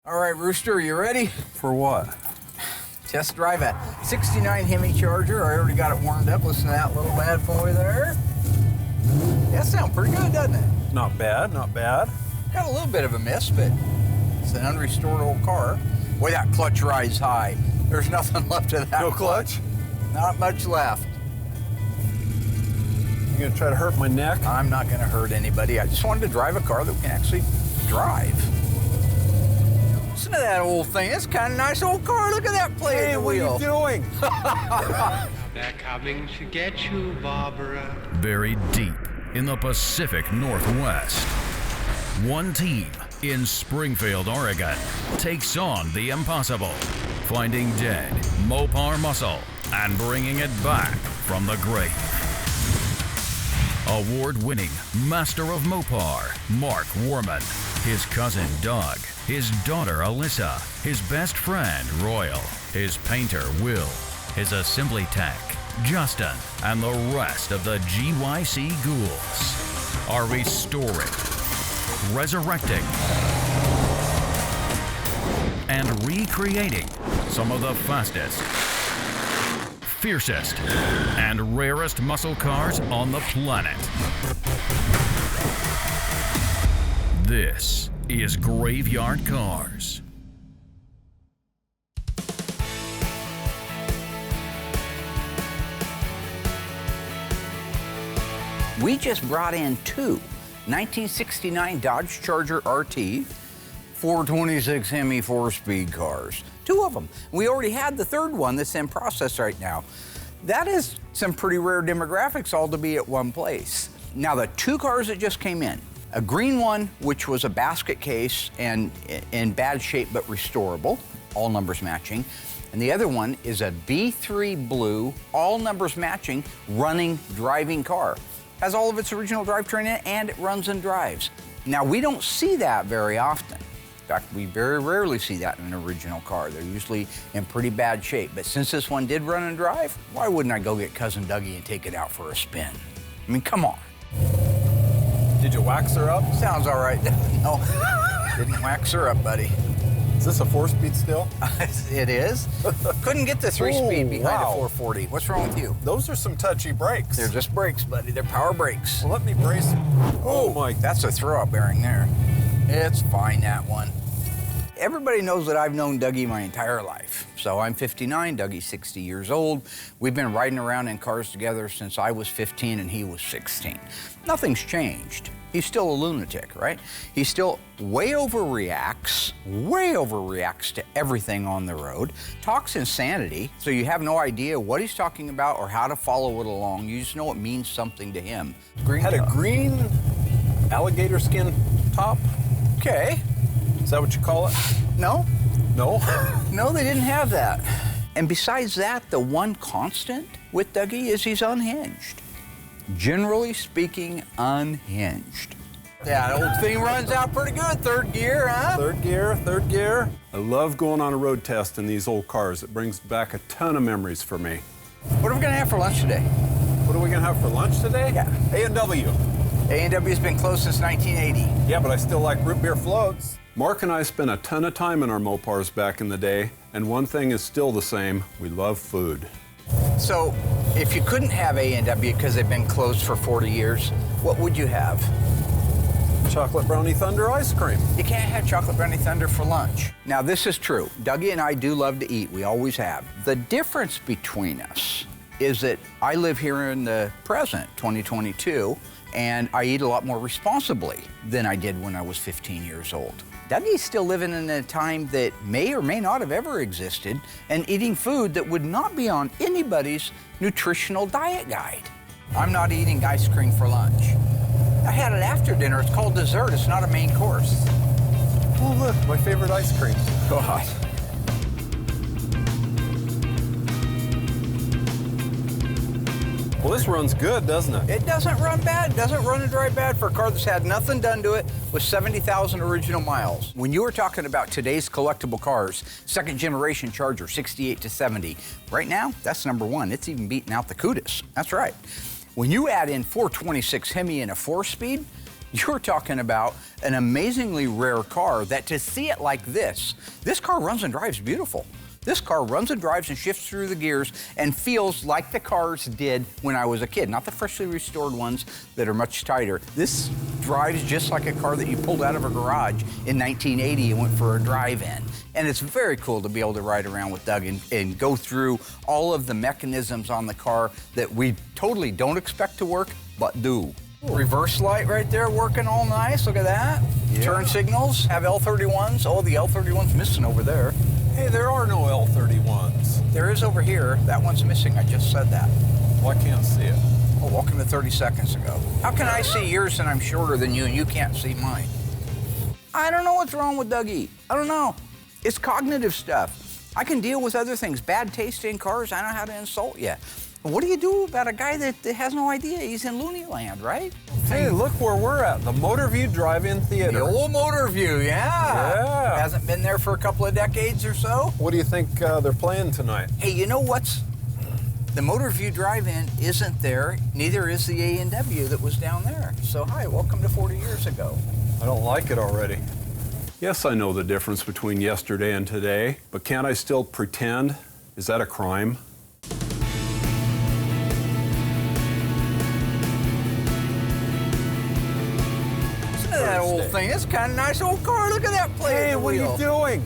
All right, Rooster, you ready? For what? Test drive a 69 Hemi Charger. I already got it warmed up. Listen to that little bad boy there. That sounds pretty good, doesn't it? Not bad, not bad. Got a little bit of a miss, but it's an unrestored old car. Boy, that clutch rides high. There's nothing left of that. No clutch? Not much left. You gonna try to hurt my neck? I'm not gonna hurt anybody. I just wanted to drive a car that we can actually drive. Listen to that old thing. That's kind of nice old car. Look at that plate in the wheel. What are you doing? They're coming to get you, Barbara. Buried deep in the Pacific Northwest, one team in Springfield, Oregon, takes on the impossible, finding dead Mopar muscle and bringing it back from the grave. Award-winning Master of Mopar, Mark Warman, his cousin Doug, his daughter Alyssa, his best friend Royal, his painter Will, his assembly tech Justin, and the rest of the GYC ghouls are restoring, resurrecting, and recreating some of the fastest, fiercest, and rarest muscle cars on the planet. This is Graveyard Cars. We just brought in two 1969 Dodge Charger RT 426 Hemi 4-speed cars. Two of them. We already had the third one that's in process right now. That is some pretty rare demographics all to be at one place. Now the two cars that just came in, a green one which was a basket case and in bad shape but restorable, all numbers matching. And the other one is a B3 blue, all numbers matching, running, driving car. Has all of its original drivetrain in it, and it runs and drives. Now, we don't see that very often. In fact, we very rarely see that in an original car. They're usually in pretty bad shape. But since this one did run and drive, why wouldn't I go get Cousin Dougie and take it out for a spin? I mean, come on. Did you wax her up? Sounds all right. No, didn't wax her up, buddy. Is this a 4-speed still? It is. Couldn't get the 3-speed behind wow. a 440. What's wrong with you? Those are some touchy brakes. They're just brakes, buddy. They're power brakes. Well, let me brace. Oh my, that's a throw-out bearing there. It's fine, that one. Everybody knows that I've known Dougie my entire life. So I'm 59, Dougie's 60 years old. We've been riding around in cars together since I was 15 and he was 16. Nothing's changed. He's still a lunatic, right? He still way overreacts to everything on the road, talks insanity, so you have no idea what he's talking about or how to follow it along. You just know it means something to him. Had a green alligator skin top? Okay. Is that what you call it? No? No? No, they didn't have that. And besides that, the one constant with Dougie is he's unhinged. Generally speaking, unhinged. That old thing runs out pretty good, third gear, huh? Third gear. I love going on a road test in these old cars. It brings back a ton of memories for me. What are we gonna have for lunch today? What are we gonna have for lunch today? Yeah. A&W. A&W's been closed since 1980. Yeah, but I still like root beer floats. Mark and I spent a ton of time in our Mopars back in the day, and one thing is still the same. We love food. So, if you couldn't have A&W because they've been closed for 40 years, what would you have? Chocolate Brownie Thunder ice cream. You can't have Chocolate Brownie Thunder for lunch. Now, this is true. Dougie and I do love to eat. We always have. The difference between us is that I live here in the present, 2022, and I eat a lot more responsibly than I did when I was 15 years old. Dougie's still living in a time that may or may not have ever existed and eating food that would not be on anybody's nutritional diet guide. I'm not eating ice cream for lunch. I had it after dinner. It's called dessert. It's not a main course. Oh, look, my favorite ice cream. God. Well, this runs good, doesn't it? It doesn't run bad. It doesn't run and drive bad for a car that's had nothing done to it with 70,000 original miles. When you were talking about today's collectible cars, second generation Charger, 68 to 70, right now, that's number one. It's even beating out the Cudas. That's right. When you add in 426 Hemi and a 4-speed, You're talking about an amazingly rare car that to see it like this car runs and drives beautiful. This car runs and drives and shifts through the gears and feels like the cars did when I was a kid, not the freshly restored ones that are much tighter. This drives just like a car that you pulled out of a garage in 1980 and went for a drive-in. And it's very cool to be able to ride around with Doug and go through all of the mechanisms on the car that we totally don't expect to work, but do. Reverse light right there working all nice, look at that. Yeah. Turn signals, have L31s. Oh, the L31's missing over there. Hey, there are no L31s. There is over here. That one's missing. I just said that. Well, I can't see it. Oh, welcome to 30 seconds ago. How can I see yours and I'm shorter than you and you can't see mine? I don't know what's wrong with Dougie. I don't know. It's cognitive stuff. I can deal with other things. Bad taste in cars, I know how to insult you. What do you do about a guy that has no idea he's in Looney Land, right? Hey, look where we're at, the Motorview Drive-In Theater. The old Motorview, yeah. Hasn't been there for a couple of decades or so. What do you think they're playing tonight? Hey, you know what's? The Motorview Drive-In isn't there, neither is the A&W that was down there. So hi, welcome to 40 years ago. I don't like it already. Yes, I know the difference between yesterday and today, but can't I still pretend? Is that a crime? That old thing. It's kind of nice old car. Look at that plate. Hey, what are you doing?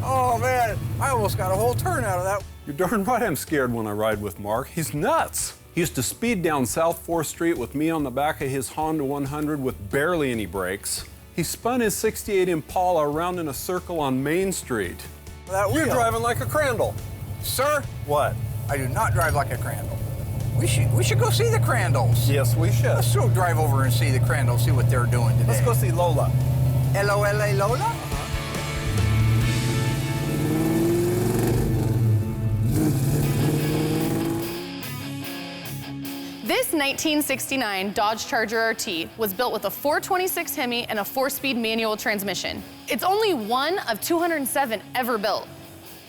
Oh, man. I almost got a whole turn out of that. You're darn right I'm scared when I ride with Mark. He's nuts. He used to speed down South 4th Street with me on the back of his Honda 100 with barely any brakes. He spun his 68 Impala around in a circle on Main Street. You're driving like a Crandall. Sir? What? I do not drive like a Crandall. We should go see the Crandalls. Yes, we should. Let's go drive over and see the Crandalls, see what they're doing today. Let's go see Lola. L-O-L-A Lola? This 1969 Dodge Charger RT was built with a 426 Hemi and a 4-speed manual transmission. It's only one of 207 ever built.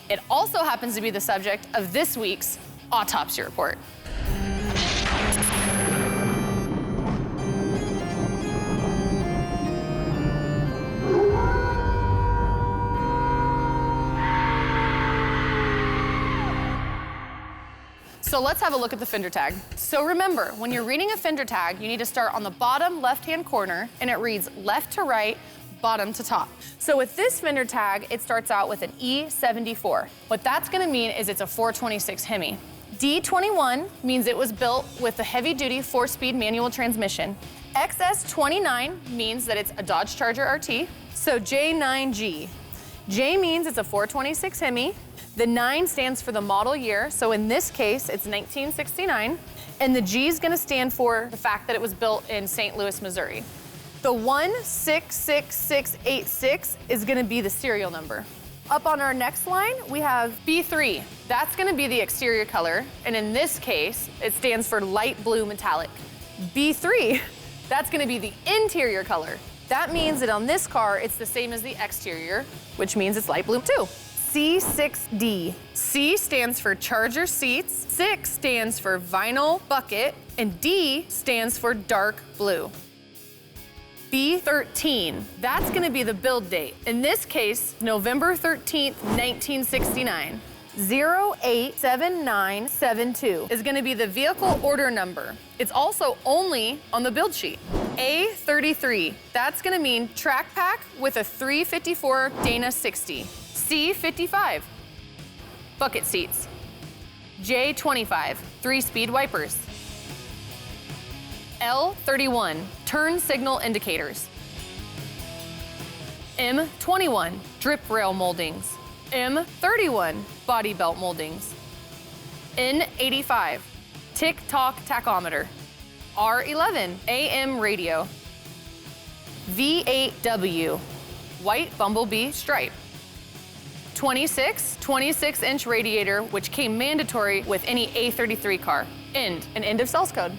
It also happens to be the subject of this week's autopsy report. So let's have a look at the fender tag. So remember, when you're reading a fender tag, you need to start on the bottom left-hand corner, and it reads left to right, bottom to top. So with this fender tag, it starts out with an E74. What that's gonna mean is it's a 426 Hemi. D21 means it was built with a heavy-duty 4-speed manual transmission. XS29 means that it's a Dodge Charger RT. So J9G. J means it's a 426 Hemi. The 9 stands for the model year, so in this case, it's 1969. And the G is gonna stand for the fact that it was built in St. Louis, Missouri. The 166686 is gonna be the serial number. Up on our next line, we have B3. That's gonna be the exterior color, and in this case, it stands for light blue metallic. B3, that's gonna be the interior color. That means that on this car, it's the same as the exterior, which means it's light blue too. C6D. C stands for Charger seats, 6 stands for vinyl bucket, and D stands for dark blue. B13, that's gonna be the build date. In this case, November 13th, 1969. 087972 is gonna be the vehicle order number. It's also only on the build sheet. A33, that's gonna mean track pack with a 354 Dana 60. C55, bucket seats. J25, 3-speed wipers. L31, turn signal indicators. M21, drip rail moldings. M31, body belt moldings. N85, tick-tock tachometer. R11, AM radio. V8W, white bumblebee stripe. 26-inch radiator, which came mandatory with any A33 car. End, an end of sales code.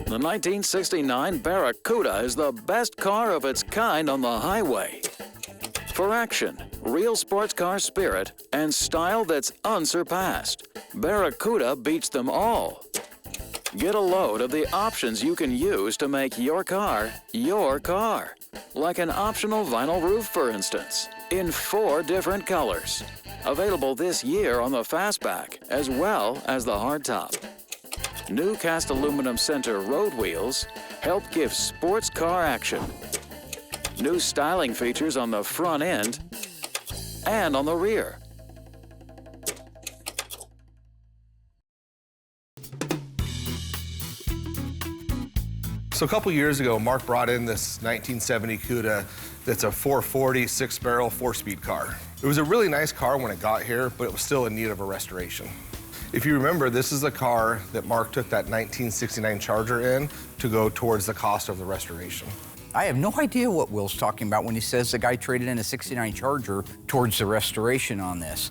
The 1969 Barracuda is the best car of its kind on the highway. For action, real sports car spirit, and style that's unsurpassed, Barracuda beats them all. Get a load of the options you can use to make your car, like an optional vinyl roof, for instance, in 4 different colors. Available this year on the Fastback, as well as the hardtop. New cast aluminum center road wheels help give sports car action. New styling features on the front end and on the rear. So a couple years ago, Mark brought in this 1970 Cuda that's a 440 6-barrel 4-speed car. It was a really nice car when it got here, but it was still in need of a restoration. If you remember, this is the car that Mark took that 1969 Charger in to go towards the cost of the restoration. I have no idea what Will's talking about when he says the guy traded in a 69 Charger towards the restoration on this.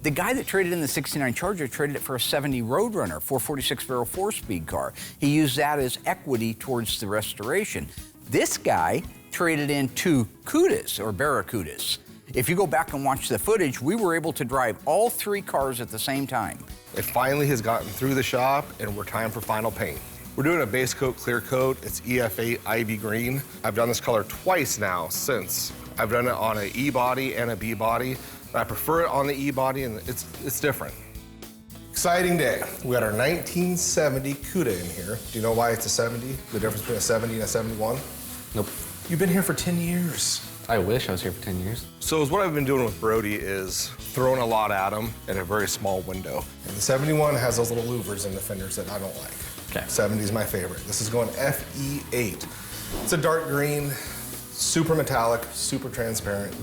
The guy that traded in the 69 Charger traded it for a 70 Roadrunner, 446-barrel 4-speed car. He used that as equity towards the restoration. This guy traded in 2 Cudas, or Barracudas. If you go back and watch the footage, we were able to drive all 3 cars at the same time. It finally has gotten through the shop, and we're time for final paint. We're doing a base coat, clear coat. It's EF8 Ivy Green. I've done this color twice now since. I've done it on an E body and a B body. I prefer it on the E body, and it's different. Exciting day. We got our 1970 Cuda in here. Do you know why it's a 70? The difference between a 70 and a 71? Nope. You've been here for 10 years. I wish I was here for 10 years. So what I've been doing with Brody is throwing a lot at him in a very small window. And the 71 has those little louvers in the fenders that I don't like. Okay. 70 is my favorite. This is going FE8. It's a dark green, super metallic, super transparent.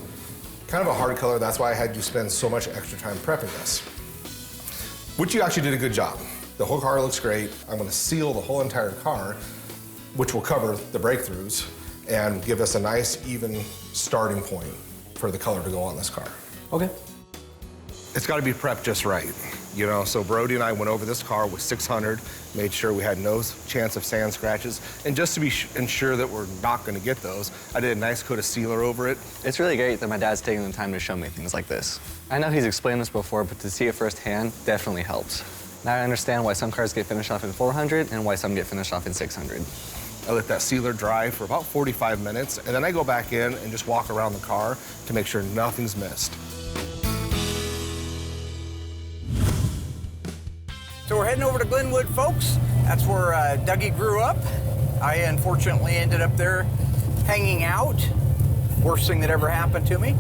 Kind of a hard color, that's why I had you spend so much extra time prepping this. Which you actually did a good job. The whole car looks great. I'm gonna seal the whole entire car, which will cover the breakthroughs and give us a nice, even starting point for the color to go on this car. Okay. It's gotta be prepped just right, you know? So Brody and I went over this car with 600, made sure we had no chance of sand scratches, and just to be ensure that we're not gonna get those, I did a nice coat of sealer over it. It's really great that my dad's taking the time to show me things like this. I know he's explained this before, but to see it firsthand definitely helps. Now I understand why some cars get finished off in 400 and why some get finished off in 600. I let that sealer dry for about 45 minutes, and then I go back in and just walk around the car to make sure nothing's missed. So we're heading over to Glenwood, folks. That's where Dougie grew up. I unfortunately ended up there hanging out. Worst thing that ever happened to me.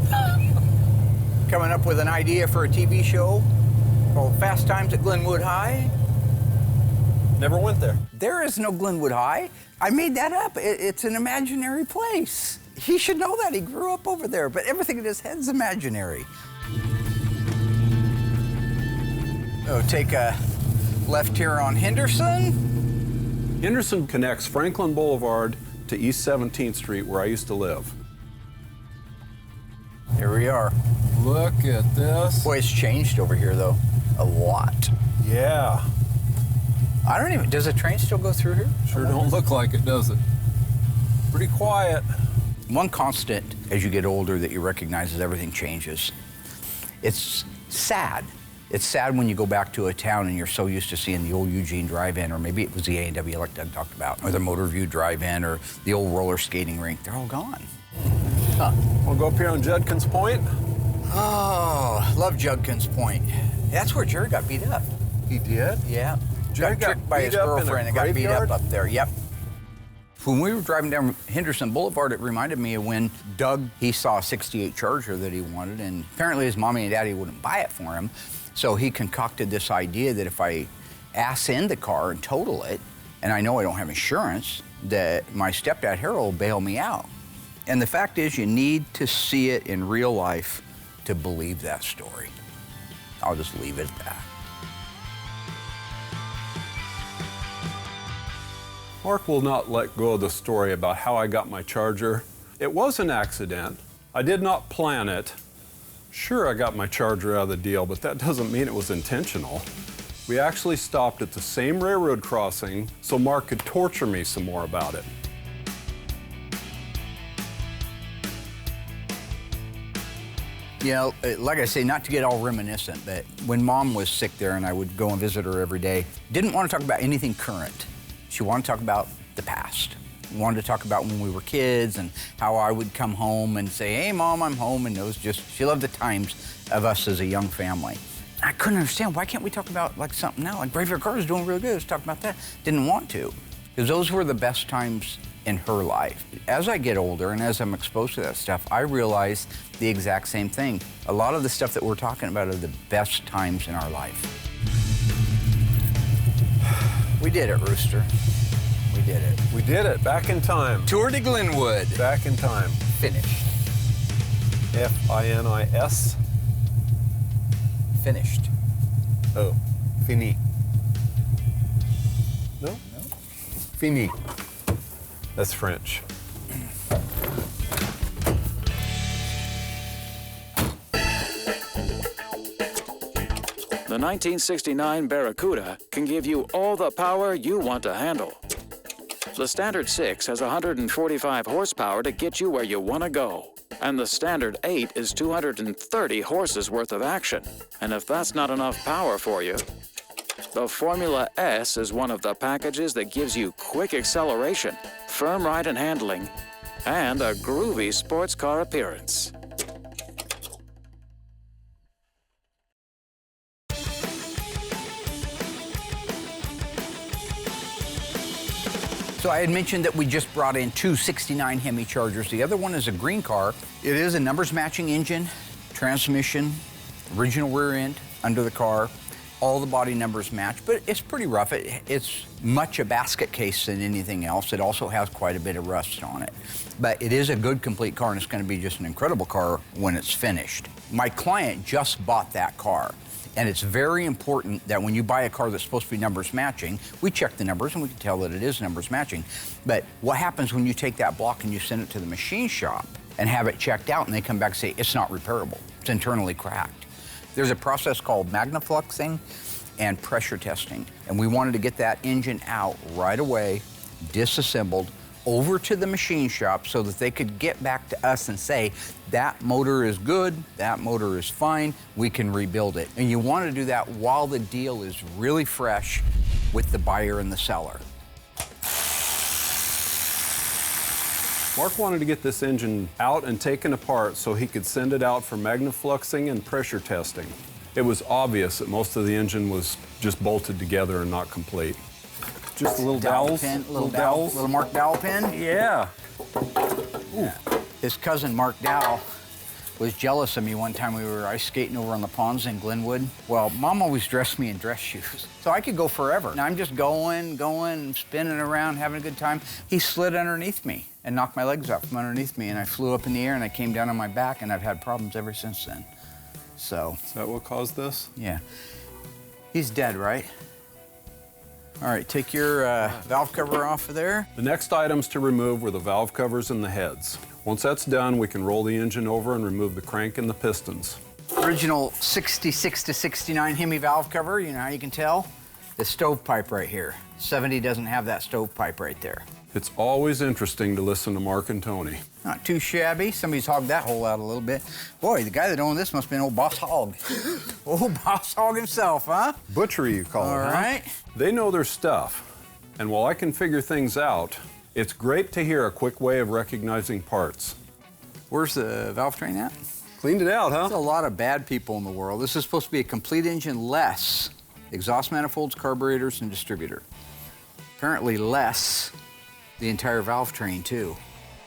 Coming up with an idea for a TV show called Fast Times at Glenwood High. Never went there. There is no Glenwood High. I made that up. It's an imaginary place. He should know that. He grew up over there, but everything in his head's imaginary. Oh, take a left here on Henderson. Henderson connects Franklin Boulevard to East 17th Street, where I used to live. Here we are. Look at this. Boy, it's changed over here, though. A lot. Yeah. I don't even, does a train still go through here? Sure don't look like it, does it? Pretty quiet. One constant as you get older that you recognize is everything changes. It's sad. It's sad when you go back to a town and you're so used to seeing the old Eugene Drive-In, or maybe it was the A&W like Doug talked about, or the Motor View Drive-In, or the old roller skating rink. They're all gone. Huh. We'll go up here on Judkins Point. Oh, love Judkins Point. That's where Jerry got beat up. He did? Yeah. Jerry got tricked by his beat up in a girlfriend and got beat graveyard? up there. Yep. When we were driving down Henderson Boulevard, it reminded me of when Doug, he saw a 68 Charger that he wanted, and apparently his mommy and daddy wouldn't buy it for him. So he concocted this idea that if I ass in the car and total it, and I know I don't have insurance, that my stepdad Harold will bail me out. And the fact is, you need to see it in real life to believe that story. I'll just leave it at that. Mark will not let go of the story about how I got my Charger. It was an accident. I did not plan it. Sure, I got my Charger out of the deal, but that doesn't mean it was intentional. We actually stopped at the same railroad crossing so Mark could torture me some more about it. You know, like I say, not to get all reminiscent, but when Mom was sick there and I would go and visit her every day, didn't want to talk about anything current. She wanted to talk about the past. Wanted to talk about when we were kids and how I would come home and say, hey, Mom, I'm home. And it was just, she loved the times of us as a young family. I couldn't understand, why can't we talk about like something now? Like Graveyard Carz is doing really good, let's talk about that. Didn't want to, because those were the best times in her life. As I get older and as I'm exposed to that stuff, I realize the exact same thing. A lot of the stuff that we're talking about are the best times in our life. We did it, Rooster. We did it. We did it, back in time. Tour de Glenwood. Back in time. Finished. F-I-N-I-S. Finished. Oh, fini. No? No. Fini. That's French. The 1969 Barracuda can give you all the power you want to handle. The Standard 6 has 145 horsepower to get you where you want to go. And the Standard 8 is 230 horses worth of action. And if that's not enough power for you, the Formula S is one of the packages that gives you quick acceleration, firm ride and handling, and a groovy sports car appearance. So I had mentioned that we just brought in two 69 Hemi Chargers. The other one is a green car. It is a numbers matching engine, transmission, original rear end under the car. All the body numbers match, but it's pretty rough. It's much a basket case than anything else. It also has quite a bit of rust on it. But it is a good complete car, and it's going to be just an incredible car when it's finished. My client just bought that car. And it's very important that when you buy a car that's supposed to be numbers matching, we check the numbers and we can tell that it is numbers matching. But what happens when you take that block and you send it to the machine shop and have it checked out and they come back and say, it's not repairable, it's internally cracked? There's a process called magnafluxing and pressure testing. And we wanted to get that engine out right away, disassembled, over to the machine shop so that they could get back to us and say, that motor is good, that motor is fine, we can rebuild it. And you want to do that while the deal is really fresh with the buyer and the seller. Mark wanted to get this engine out and taken apart so he could send it out for magnafluxing and pressure testing. It was obvious that most of the engine was just bolted together and not complete. Just little dowels. Little dowels. Little Mark Dowell pin? Yeah. Ooh. His cousin Mark Dowell was jealous of me one time. We were ice skating over on the ponds in Glenwood. Well, Mom always dressed me in dress shoes, so I could go forever. And I'm just going, spinning around, having a good time. He slid underneath me and knocked my legs out from underneath me, and I flew up in the air and I came down on my back, and I've had problems ever since then. So. Is that what caused this? Yeah. He's dead, right? All right, take your valve cover off of there. The next items to remove were the valve covers and the heads. Once that's done, we can roll the engine over and remove the crank and the pistons. Original 66 to 69 Hemi valve cover, you know how you can tell? The stovepipe right here. 70 doesn't have that stovepipe right there. It's always interesting to listen to Mark and Tony. Not too shabby. Somebody's hogged that hole out a little bit. Boy, the guy that owned this must have been old Boss Hogg. Old Boss Hogg himself, huh? Butchery, you call it, All right. They know their stuff. And while I can figure things out, it's great to hear a quick way of recognizing parts. Where's the valve train at? Cleaned it out, huh? There's a lot of bad people in the world. This is supposed to be a complete engine less exhaust manifolds, carburetors, and distributor. Apparently less the entire valve train, too.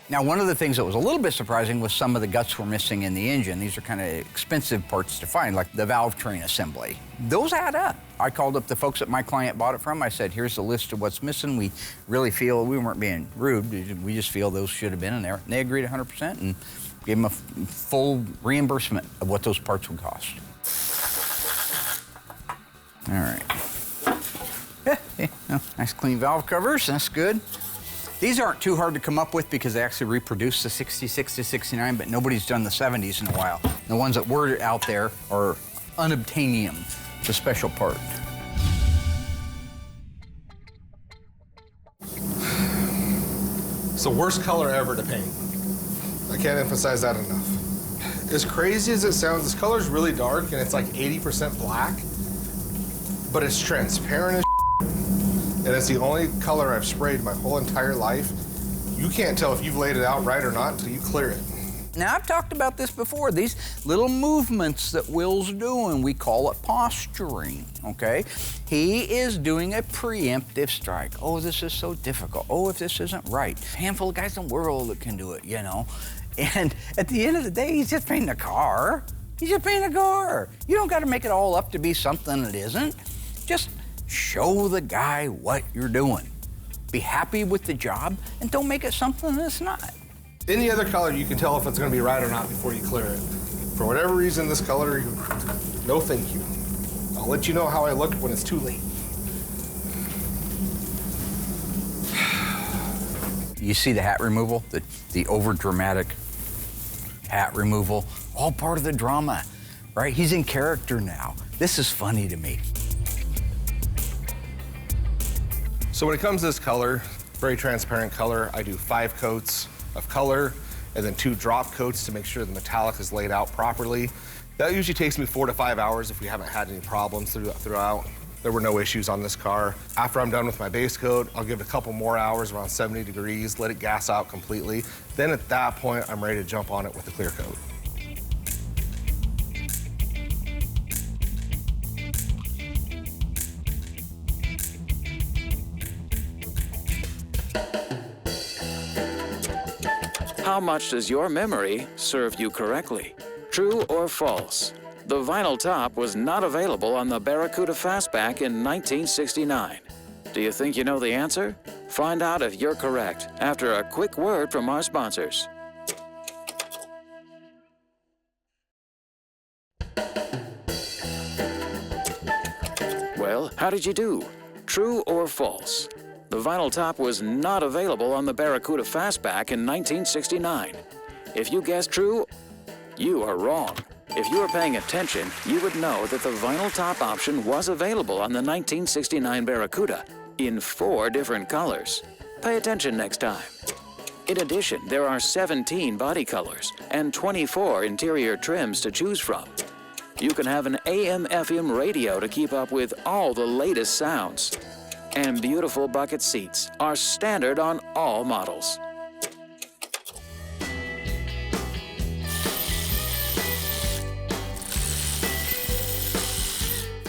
Now, one of the things that was a little bit surprising was some of the guts were missing in the engine. These are kind of expensive parts to find, like the valve train assembly. Those add up. I called up the folks that my client bought it from. I said, here's the list of what's missing. We really feel, we weren't being rude, we just feel those should have been in there. And they agreed 100% and gave them a full reimbursement of what those parts would cost. All right. Nice clean valve covers, that's good. These aren't too hard to come up with because they actually reproduced the 66 to 69, but nobody's done the 70s in a while. The ones that were out there are unobtainium. It's a special part. It's the worst color ever to paint. I can't emphasize that enough. As crazy as it sounds, this color's really dark and it's like 80% black, but it's transparent as and it's the only color I've sprayed my whole entire life. You can't tell if you've laid it out right or not until you clear it. Now, I've talked about this before. These little movements that Will's doing, we call it posturing, okay? He is doing a preemptive strike. Oh, this is so difficult. Oh, if this isn't right. Handful of guys in the world that can do it, you know? And at the end of the day, he's just painting a car. He's just painting a car. You don't got to make it all up to be something it isn't. Just show the guy what you're doing. Be happy with the job, and don't make it something that's not. Any other color, you can tell if it's going to be right or not before you clear it. For whatever reason, this color, no thank you. I'll let you know how I look when it's too late. You see the hat removal, the over-dramatic hat removal, all part of the drama, right? He's in character now. This is funny to me. So when it comes to this color, very transparent color, I do 5 coats of color and then 2 drop coats to make sure the metallic is laid out properly. That usually takes me 4 to 5 hours if we haven't had any problems throughout. There were no issues on this car. After I'm done with my base coat, I'll give it a couple more hours around 70 degrees, let it gas out completely. Then at that point, I'm ready to jump on it with a clear coat. How much does your memory serve you correctly? True or false? The vinyl top was not available on the Barracuda Fastback in 1969. Do you think you know the answer? Find out if you're correct after a quick word from our sponsors. Well, how did you do? True or false? The vinyl top was not available on the Barracuda Fastback in 1969. If you guessed true, you are wrong. If you were paying attention, you would know that the vinyl top option was available on the 1969 Barracuda in 4 different colors. Pay attention next time. In addition, there are 17 body colors and 24 interior trims to choose from. You can have an AM/FM radio to keep up with all the latest sounds. And beautiful bucket seats are standard on all models.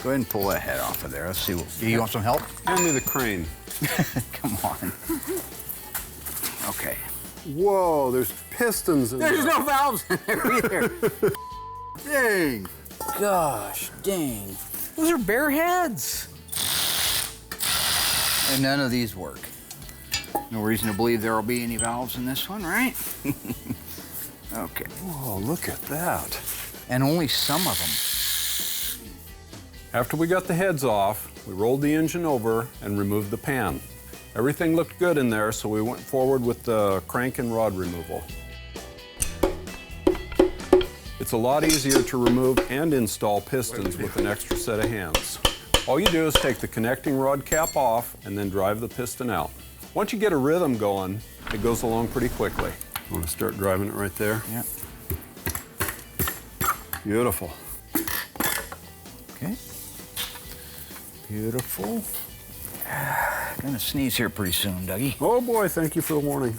Go ahead and pull that head off of there. Let's see. You want some help? Hand me the crane. Come on. Okay. Whoa, there's pistons in there. There's no valves in there either. Dang. Gosh, dang. Those are bare heads. And none of these work. No reason to believe there will be any valves in this one, right? Okay. Whoa, look at that. And only some of them. After we got the heads off, we rolled the engine over and removed the pan. Everything looked good in there, so we went forward with the crank and rod removal. It's a lot easier to remove and install pistons with an extra set of hands. All you do is take the connecting rod cap off and then drive the piston out. Once you get a rhythm going, it goes along pretty quickly. You want to start driving it right there? Yeah. Beautiful. Okay. Beautiful. Gonna sneeze here pretty soon, Dougie. Oh boy, thank you for the warning.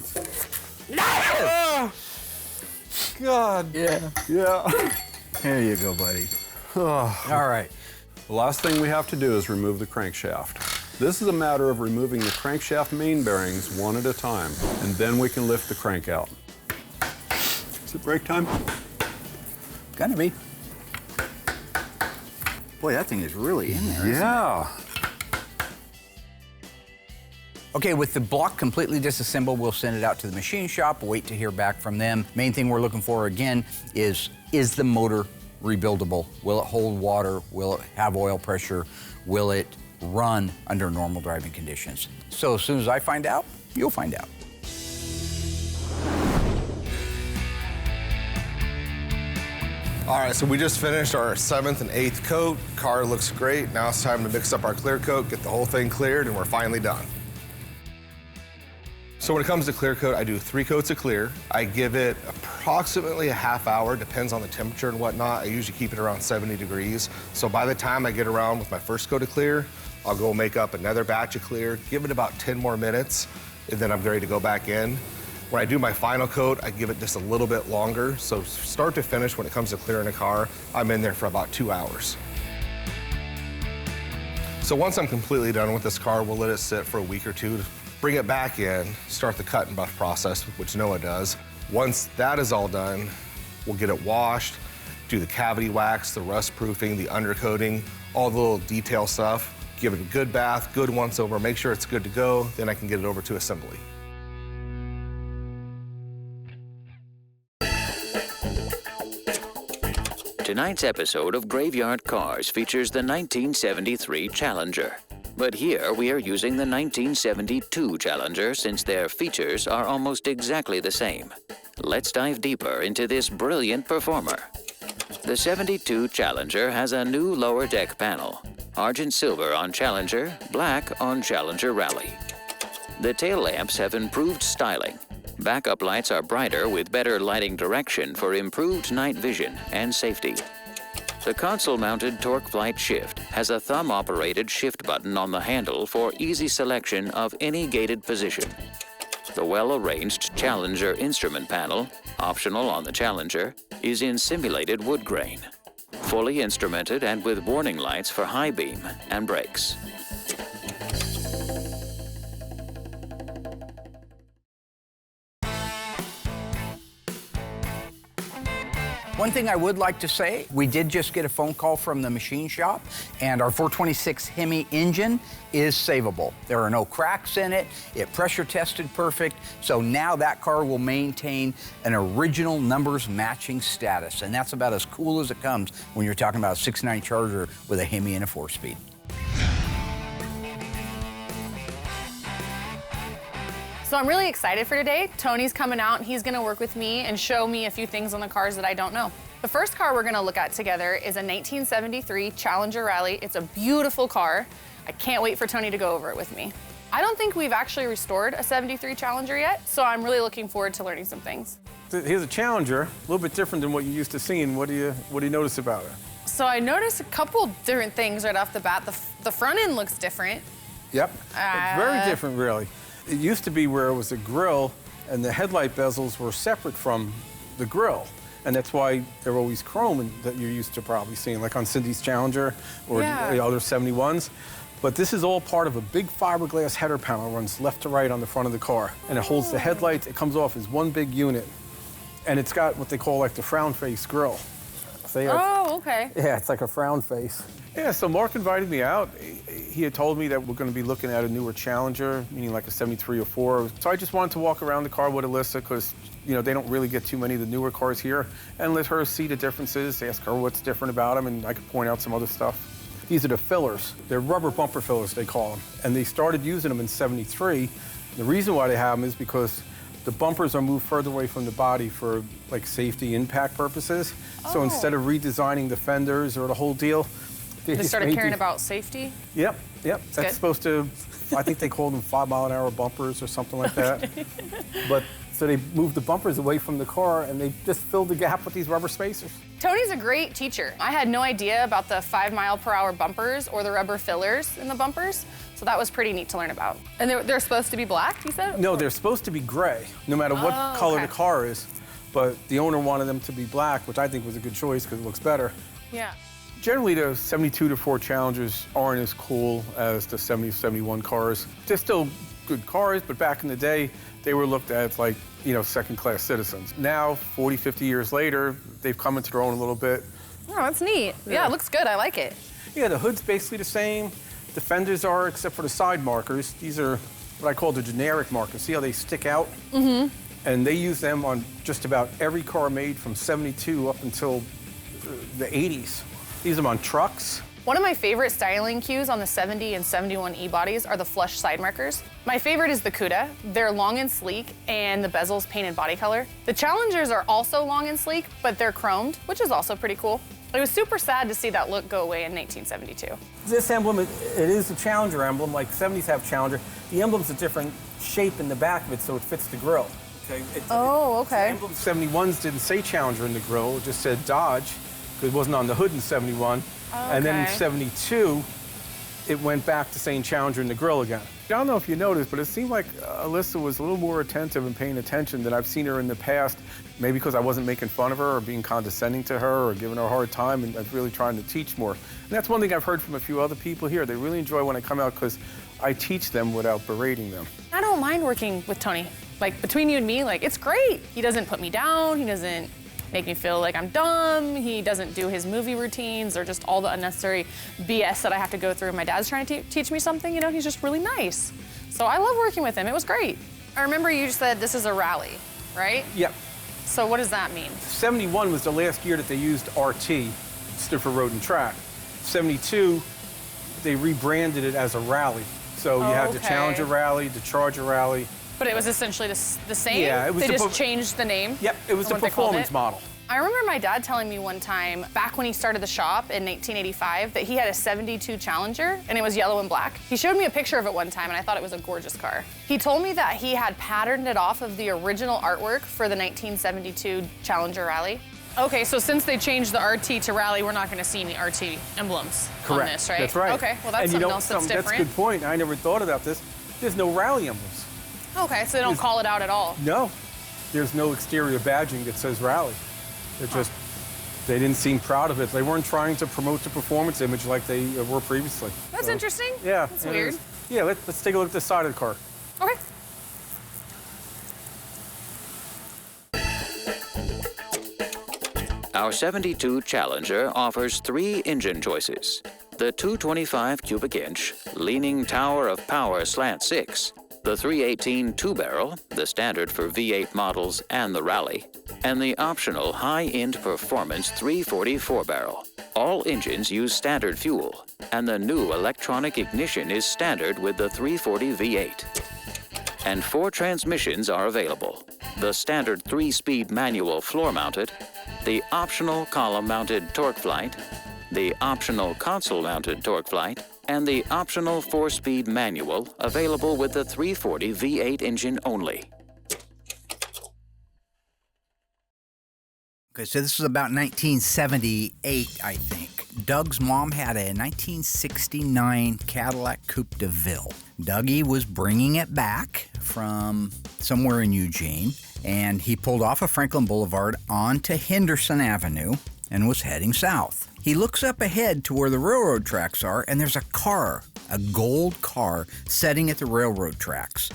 God. Yeah. Yeah. There you go, buddy. All right. The last thing we have to do is remove the crankshaft. This is a matter of removing the crankshaft main bearings one at a time, and then we can lift the crank out. Is it brake time? Gonna be. Boy, that thing is really in there. Yeah. Okay, with the block completely disassembled, we'll send it out to the machine shop, wait to hear back from them. Main thing we're looking for, again, is the motor rebuildable? Will it hold water? Will it have oil pressure? Will it run under normal driving conditions? So as soon as I find out, you'll find out. All right, so we just finished our 7th and 8th coat. Car looks great. Now it's time to mix up our clear coat, get the whole thing cleared, and we're finally done. So when it comes to clear coat, I do 3 coats of clear. I give it approximately a half hour, depends on the temperature and whatnot. I usually keep it around 70 degrees. So by the time I get around with my first coat of clear, I'll go make up another batch of clear, give it about 10 more minutes, and then I'm ready to go back in. When I do my final coat, I give it just a little bit longer. So start to finish, when it comes to clearing a car, I'm in there for about 2 hours. So once I'm completely done with this car, we'll let it sit for a week or two, bring it back in, start the cut and buff process, which Noah does. Once that is all done, we'll get it washed, do the cavity wax, the rust proofing, the undercoating, all the little detail stuff, give it a good bath, good once over, make sure it's good to go, then I can get it over to assembly. Tonight's episode of Graveyard Cars features the 1973 Challenger. But here we are using the 1972 Challenger since their features are almost exactly the same. Let's dive deeper into this brilliant performer. The 72 Challenger has a new lower deck panel. Argent silver on Challenger, black on Challenger Rally. The tail lamps have improved styling. Backup lights are brighter with better lighting direction for improved night vision and safety. The console-mounted torque flight shift has a thumb-operated shift button on the handle for easy selection of any gated position. The well-arranged Challenger instrument panel, optional on the Challenger, is in simulated wood grain. Fully instrumented and with warning lights for high beam and brakes. One thing I would like to say, we did just get a phone call from the machine shop, and our 426 Hemi engine is savable. There are no cracks in it. It pressure tested perfect. So now that car will maintain an original numbers matching status. And that's about as cool as it comes when you're talking about a 6.9 Charger with a Hemi and a 4-speed. So I'm really excited for today. Tony's coming out and he's gonna work with me and show me a few things on the cars that I don't know. The first car we're gonna look at together is a 1973 Challenger Rally. It's a beautiful car. I can't wait for Tony to go over it with me. I don't think we've actually restored a 73 Challenger yet, so I'm really looking forward to learning some things. Here's a Challenger, a little bit different than what you're used to seeing. What do you notice about it? So I noticed a couple different things right off the bat. The front end looks different. Yep, very different really. It used to be where it was a grille and the headlight bezels were separate from the grille. And that's why they're always chrome and that you're used to probably seeing, like on Cindy's Challenger or the other 71s. But this is all part of a big fiberglass header panel, runs left to right on the front of the car. And it holds the headlights, it comes off as one big unit. And it's got what they call like the frown face grille. Oh, okay. Yeah, it's like a frown face. Yeah, so Mark invited me out. He had told me that we're going to be looking at a newer Challenger, meaning like a 73 or 4. So I just wanted to walk around the car with Alyssa because, you know, they don't really get too many of the newer cars here, and let her see the differences, ask her what's different about them, and I could point out some other stuff. These are the fillers. They're rubber bumper fillers, they call them. And they started using them in 73. The reason why they have them is because the bumpers are moved further away from the body for like safety impact purposes. So instead of redesigning the fenders or the whole deal, they started caring about safety? Yep. That's supposed to, I think they call them 5-mile-an-hour bumpers or something like that. But so they moved the bumpers away from the car and they just filled the gap with these rubber spacers. Tony's a great teacher. I had no idea about the 5-mile-per-hour bumpers or the rubber fillers in the bumpers. So that was pretty neat to learn about. And they're supposed to be black, you said? No, they're supposed to be gray, no matter what color the car is. But the owner wanted them to be black, which I think was a good choice because it looks better. Yeah. Generally, the 72 to 4 Challengers aren't as cool as the 70 to 71 cars. They're still good cars, but back in the day, they were looked at as like, you know, second-class citizens. Now, 40, 50 years later, they've come into their own a little bit. Oh, that's neat. Yeah, it looks good. I like it. Yeah, the hood's basically the same. The fenders are, except for the side markers. These are what I call the generic markers. See how they stick out? Mm-hmm. And they use them on just about every car made from 72 up until the 80s. Use them on trucks. One of my favorite styling cues on the 70 and 71 E-bodies are the flush side markers. My favorite is the Cuda. They're long and sleek, and the bezel's painted body color. The Challengers are also long and sleek, but they're chromed, which is also pretty cool. It was super sad to see that look go away in 1972. This emblem, it is a Challenger emblem, like 70s have Challenger. The emblem's a different shape in the back of it, so it fits the grille. Okay? Okay. The emblem 71s didn't say Challenger in the grille, it just said Dodge, because it wasn't on the hood in 71. And then in 72, it went back to saying Challenger in the grille again. I don't know if you noticed, but it seemed like Alyssa was a little more attentive and paying attention than I've seen her in the past. Maybe because I wasn't making fun of her or being condescending to her or giving her a hard time, and I was really trying to teach more. And that's one thing I've heard from a few other people here. They really enjoy when I come out because I teach them without berating them. I don't mind working with Tony. Like, between you and me, like, it's great. He doesn't put me down. He doesn't make me feel like I'm dumb. He doesn't do his movie routines or just all the unnecessary BS that I have to go through. My dad's trying to teach me something, you know, he's just really nice. So I love working with him, it was great. I remember you said this is a rally, right? Yep. So what does that mean? 71 was the last year that they used RT, stood for Road and Track. 72, they rebranded it as a rally. So you have the Challenger Rally, the Charger Rally. But it was essentially the same? Yeah, it was. They just changed the name? Yep, it was the performance model. I remember my dad telling me one time, back when he started the shop in 1985, that he had a 72 Challenger, and it was yellow and black. He showed me a picture of it one time, and I thought it was a gorgeous car. He told me that he had patterned it off of the original artwork for the 1972 Challenger Rally. Okay, so since they changed the RT to Rally, we're not going to see any RT emblems on this, right? That's right. Okay, well, that's something else that's different. That's a good point. I never thought about this. There's no Rally emblems. Okay, so they don't call it out at all? No. There's no exterior badging that says Rally. They're just, they didn't seem proud of it. They weren't trying to promote the performance image like they were previously. That's interesting. Yeah. That's weird. Yeah, let's take a look at the side of the car. Okay. Our 72 Challenger offers 3 engine choices. The 225 cubic inch leaning tower of power slant 6, the 318 two-barrel, the standard for V8 models and the Rally, and the optional high-end performance 340 4-barrel. All engines use standard fuel, and the new electronic ignition is standard with the 340 V8. And 4 transmissions are available. The standard 3-speed manual floor-mounted, the optional column-mounted torque flight, the optional console-mounted torque flight, and the optional 4-speed manual available with the 340 V8 engine only. Okay, so this was about 1978, I think. Doug's mom had a 1969 Cadillac Coupe de Ville. Dougie was bringing it back from somewhere in Eugene, and he pulled off of Franklin Boulevard onto Henderson Avenue and was heading south. He looks up ahead to where the railroad tracks are, and there's a car, a gold car, sitting at the railroad tracks.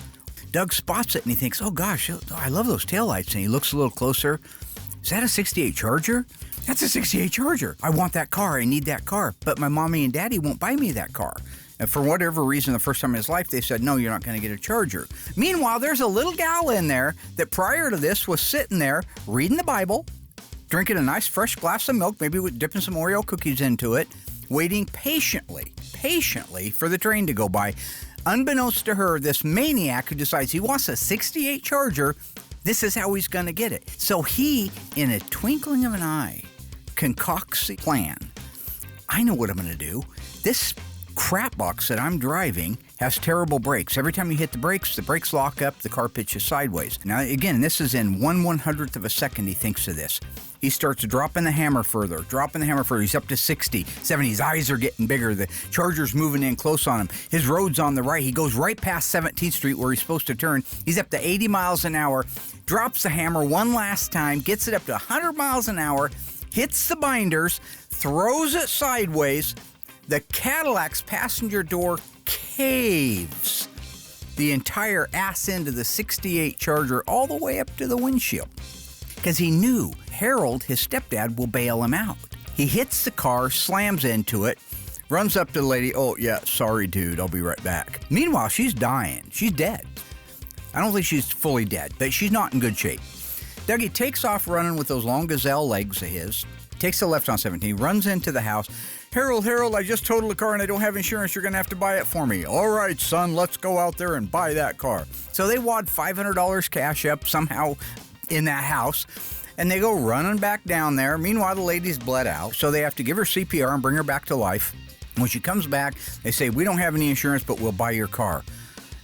Doug spots it, and he thinks, oh gosh, I love those taillights. And he looks a little closer. Is that a 68 Charger? That's a 68 Charger. I want that car. I need that car. But my mommy and daddy won't buy me that car. And for whatever reason, the first time in his life, they said, no, you're not going to get a Charger. Meanwhile, there's a little gal in there that prior to this was sitting there reading the Bible, drinking a nice fresh glass of milk, maybe dipping some Oreo cookies into it, waiting patiently for the train to go by. Unbeknownst to her, this maniac who decides he wants a 68 Charger, this is how he's going to get it. So he, in a twinkling of an eye, concocts a plan. I know what I'm going to do. This crap box that I'm driving has terrible brakes. Every time you hit the brakes lock up, the car pitches sideways. Now, again, this is in 1/100th of a second he thinks of this. He starts dropping the hammer further. He's up to 60, 70. His eyes are getting bigger. The Charger's moving in close on him. His road's on the right. He goes right past 17th Street where he's supposed to turn. He's up to 80 miles an hour, drops the hammer one last time, gets it up to 100 miles an hour, hits the binders, throws it sideways. The Cadillac's passenger door caves. The entire ass end of the 68 Charger all the way up to the windshield. Because he knew Harold, his stepdad, will bail him out. He hits the car, slams into it, runs up to the lady. Oh, yeah, sorry, dude, I'll be right back. Meanwhile, she's dying. She's dead. I don't think she's fully dead, but she's not in good shape. Dougie takes off running with those long gazelle legs of his, takes the left on 17, runs into the house. Harold, I just totaled the car and I don't have insurance. You're going to have to buy it for me. All right, son, let's go out there and buy that car. So they wad $500 cash up somehow in that house. And they go running back down there. Meanwhile, the lady's bled out, so they have to give her CPR and bring her back to life. When she comes back, they say, we don't have any insurance, but we'll buy your car.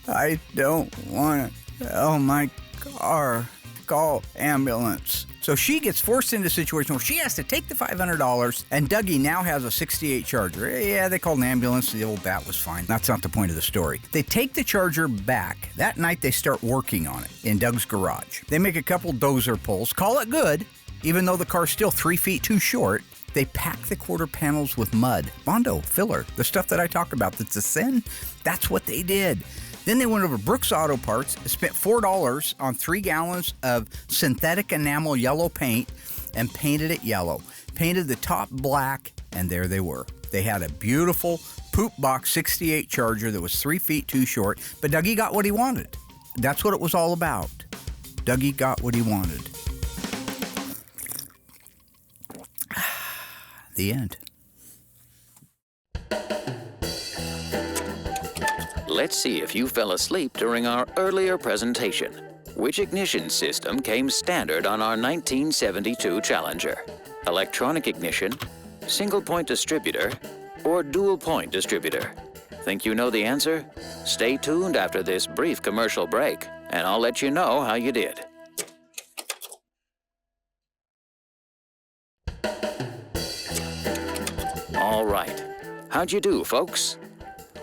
I don't want to sell my car. Call ambulance. So she gets forced into a situation where she has to take the $500, and Dougie now has a 68 Charger. Yeah, they called an ambulance. The old bat was fine. That's not the point of the story. They take the Charger back. That night, they start working on it in Doug's garage. They make a couple dozer pulls, call it good, even though the car's still 3 feet too short. They pack the quarter panels with mud, Bondo, filler, the stuff that I talk about that's a sin. That's what they did. Then they went over to Brooks Auto Parts, spent $4 on 3 gallons of synthetic enamel yellow paint, and painted it yellow. Painted the top black, and there they were. They had a beautiful poop box 68 Charger that was 3 feet too short, but Dougie got what he wanted. That's what it was all about. Dougie got what he wanted. The end. Let's see if you fell asleep during our earlier presentation. Which ignition system came standard on our 1972 Challenger? Electronic ignition, single-point distributor, or dual-point distributor? Think you know the answer? Stay tuned after this brief commercial break, and I'll let you know how you did. All right. How'd you do, folks?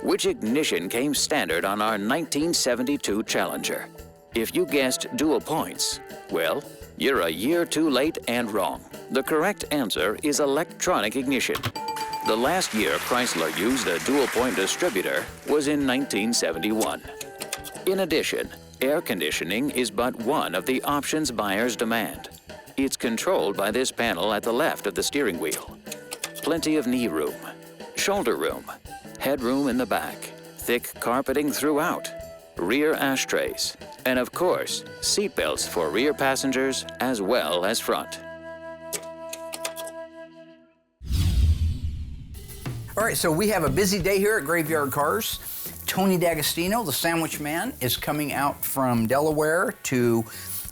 Which ignition came standard on our 1972 Challenger? If you guessed dual points, well, you're a year too late and wrong. The correct answer is electronic ignition. The last year Chrysler used a dual-point distributor was in 1971. In addition, air conditioning is but one of the options buyers demand. It's controlled by this panel at the left of the steering wheel. Plenty of knee room, shoulder room, headroom in the back, thick carpeting throughout, rear ashtrays, and of course, seat belts for rear passengers as well as front. All right, so we have a busy day here at Graveyard Carz. Tony D'Agostino, the sandwich man, is coming out from Delaware to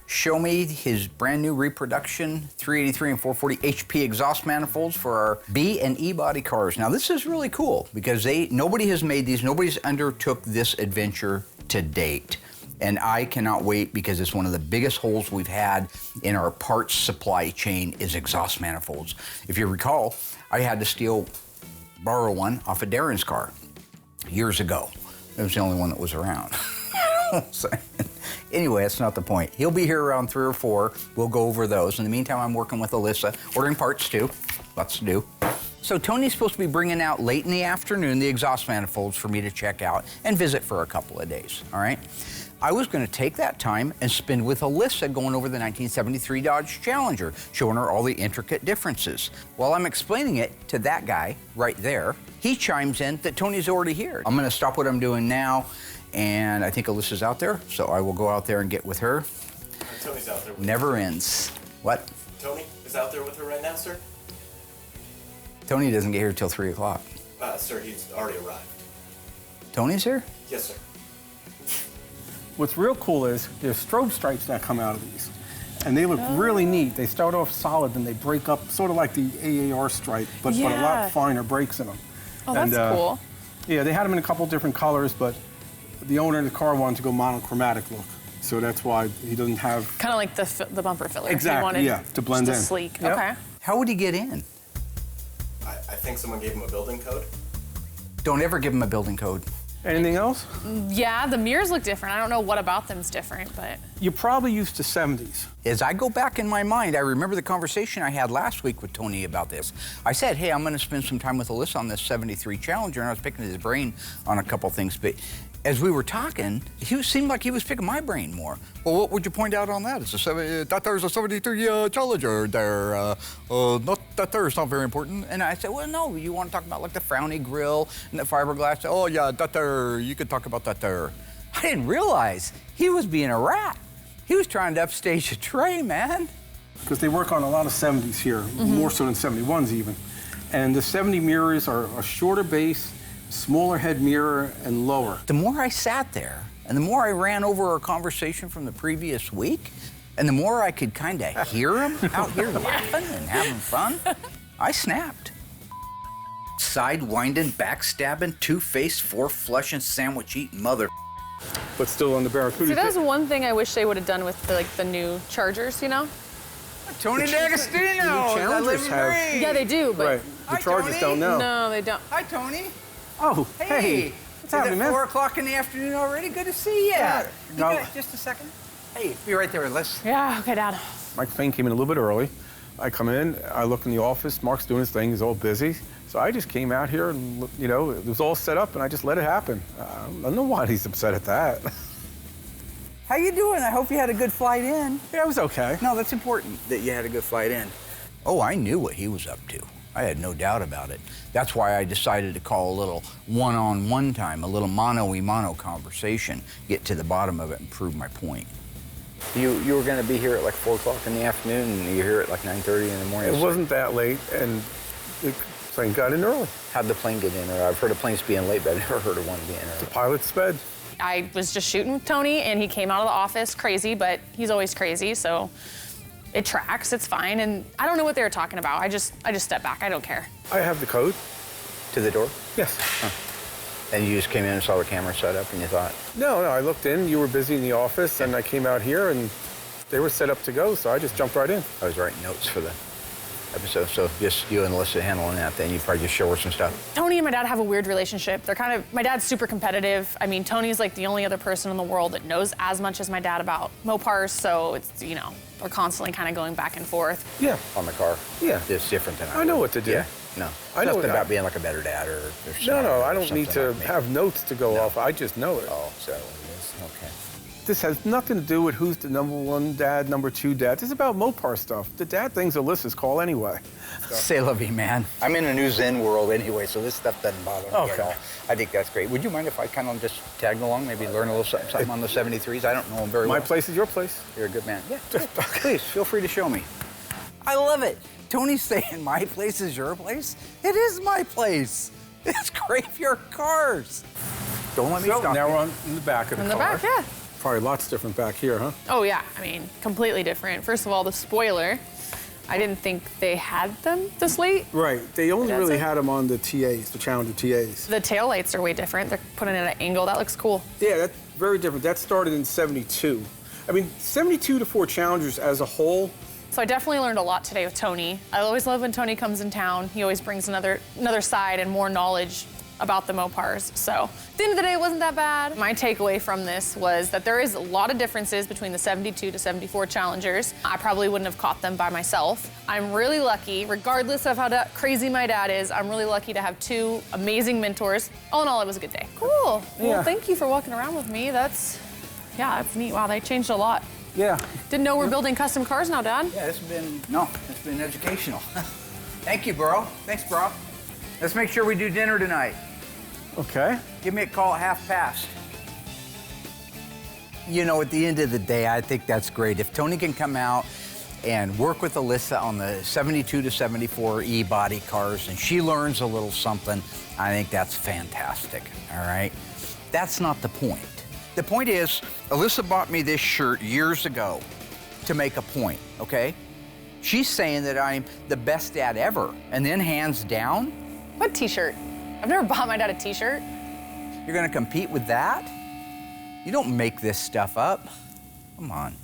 show me his brand new reproduction 383 and 440 HP exhaust manifolds for our B and E body cars. Now this is really cool because nobody has made these, nobody's undertook this adventure to date. And I cannot wait because it's one of the biggest holes we've had in our parts supply chain is exhaust manifolds. If you recall, I had to borrow one off of Darren's car years ago. It was the only one that was around. Anyway, that's not the point. He'll be here around 3 or 4. We'll go over those. In the meantime, I'm working with Alyssa, ordering parts too. Lots to do. So Tony's supposed to be bringing out late in the afternoon the exhaust manifolds for me to check out and visit for a couple of days, all right? I was going to take that time and spend with Alyssa going over the 1973 Dodge Challenger, showing her all the intricate differences. While I'm explaining it to that guy right there, he chimes in that Tony's already here. I'm going to stop what I'm doing now, and I think Alyssa's out there, so I will go out there and get with her. Tony's out there with Never ends. What? Tony is out there with her right now, sir? Tony doesn't get here till 3 o'clock. Sir, he's already arrived. Tony's here? Yes, sir. What's real cool is there's strobe stripes that come out of these. And they look really neat. They start off solid, then they break up, sort of like the AAR stripe, but a lot finer breaks in them. Oh, that's cool. Yeah, they had them in a couple different colors, but the owner of the car wanted to go monochromatic look. So that's why he doesn't have... Kind of like the bumper filler. Exactly, he wanted yeah, to blend just in. Sleek, Yep. okay. How would he get in? I think someone gave him a building code. Don't ever give him a building code. Anything else? Yeah, the mirrors look different. I don't know what about them's different, but... You're probably used to 70s. As I go back in my mind, I remember the conversation I had last week with Tony about this. I said, hey, I'm going to spend some time with Alyssa on this 73 Challenger, and I was picking his brain on a couple things, but as we were talking, he seemed like he was picking my brain more. Well, what would you point out on that? It's there's a 73 Challenger there. Not that there's not very important. And I said, well, no, you want to talk about like the frowny grille and the fiberglass? Oh, yeah, that there, you could talk about that there. I didn't realize he was being a rat. He was trying to upstage a tray, man. Because they work on a lot of 70s here, more so than 71s even. And the 70 mirrors are a shorter base, smaller head mirror, and lower. The more I sat there, and the more I ran over our conversation from the previous week, And the more I could kind of hear him out here laughing and having fun, I snapped. Sidewinding, backstabbing, two-faced, four-flushing, sandwich-eating mother. But still on the Barracuda. See, that's one thing I wish they would have done with the new Chargers, you know? Tony D'Agostino. Challengers have. Yeah, they do, but Right. The Hi, Chargers Tony. don't know. no, they don't. Hi, Tony. Oh, hey. What's happening, Is it man? 4 o'clock in the afternoon already? Good to see you. Yeah. You No. got just a second? Hey, be right there. Let's. Yeah, okay, Dad. Mike Fain came in a little bit early. I come in, I look in the office, Mark's doing his thing, he's all busy. So I just came out here and, you know, it was all set up and I just let it happen. I don't know why he's upset at that. How you doing? I hope you had a good flight in. Yeah, it was okay. No, that's important that you had a good flight in. Oh, I knew what he was up to. I had no doubt about it. That's why I decided to call a little one-on-one time, a little mano-y-mano conversation, get to the bottom of it and prove my point. You were going to be here at like 4 o'clock in the afternoon, and you're here at like 9:30 in the morning. It wasn't that late, and the plane got in early. How'd the plane get in? Or I've heard of planes being late, but I've never heard of one being The early. pilot sped. I was just shooting with Tony, and he came out of the office crazy, but he's always crazy, so it tracks, it's fine. And I don't know what they were talking about. I just stepped back, I don't care. I have the code. To the door? Yes. And you just came in and saw the camera set up, and you thought, No, I looked in, you were busy in the office, and I came out here, and they were set up to go, so I just jumped right in. I was writing notes for the episode, so just you and Alyssa handling that, then you'd probably just show her some stuff. Tony and my dad have a weird relationship. My dad's super competitive. I mean, Tony's like the only other person in the world that knows as much as my dad about Mopars, so it's, you know, we're constantly kind of going back and forth. Yeah. On the car? Yeah. It's different than I know what to do. Yeah, no. I know Nothing what about I- being like a better dad or No, smarter I or don't need something to like me. have notes to go off. I just know it. Oh, so it is, okay. This has nothing to do with who's the number one dad, number two dad. This is about Mopar stuff. The dad thing's Alyssa's call anyway. Say la vie, man. I'm in a new Zen world anyway, so this stuff doesn't bother me at Okay. all. I think that's great. Would you mind if I kind of just tagged along, maybe learn a little something on the 73s? I don't know them very well. My place is your place. You're a good man. Yeah, please, feel free to show me. I love it. Tony's saying my place is your place. It is my place. It's Graveyard Carz. Don't let me So stop now you. we're on in the back of the In the car. back, yeah. Probably lots different back here, huh? Oh yeah, I mean, completely different. First of all, the spoiler. I didn't think they had them this late. Right. They only That's really it? had them on the TAs, the Challenger TAs. The taillights are way different. They're putting it at an angle. That looks cool. Yeah, that's very different. That started in 72. I mean, 72 to Ford Challengers as a whole. So I definitely learned a lot today with Tony. I always love when Tony comes in town. He always brings another side and more knowledge about the Mopars. So at the end of the day, it wasn't that bad. My takeaway from this was that there is a lot of differences between the 72 to 74 Challengers. I probably wouldn't have caught them by myself. I'm really lucky, regardless of how crazy my dad is, I'm really lucky to have two amazing mentors. All in all, it was a good day. Cool. Well, Yeah. thank you for walking around with me. That's neat. Wow, they changed a lot. Yeah. Didn't know we're building custom cars now, Dad. Yeah, it's been educational. Thank you, bro. Thanks, bro. Let's make sure we do dinner tonight. Okay. Give me a call at 5:30. You know, at the end of the day, I think that's great. If Tony can come out and work with Alyssa on the 72 to 74 E-body cars and she learns a little something, I think that's fantastic, all right? That's not the point. The point is, Alyssa bought me this shirt years ago to make a point, okay? She's saying that I'm the best dad ever, and then hands down, What t-shirt? I've never bought my dad a t-shirt. you're gonna compete with that? You don't make this stuff up. Come on.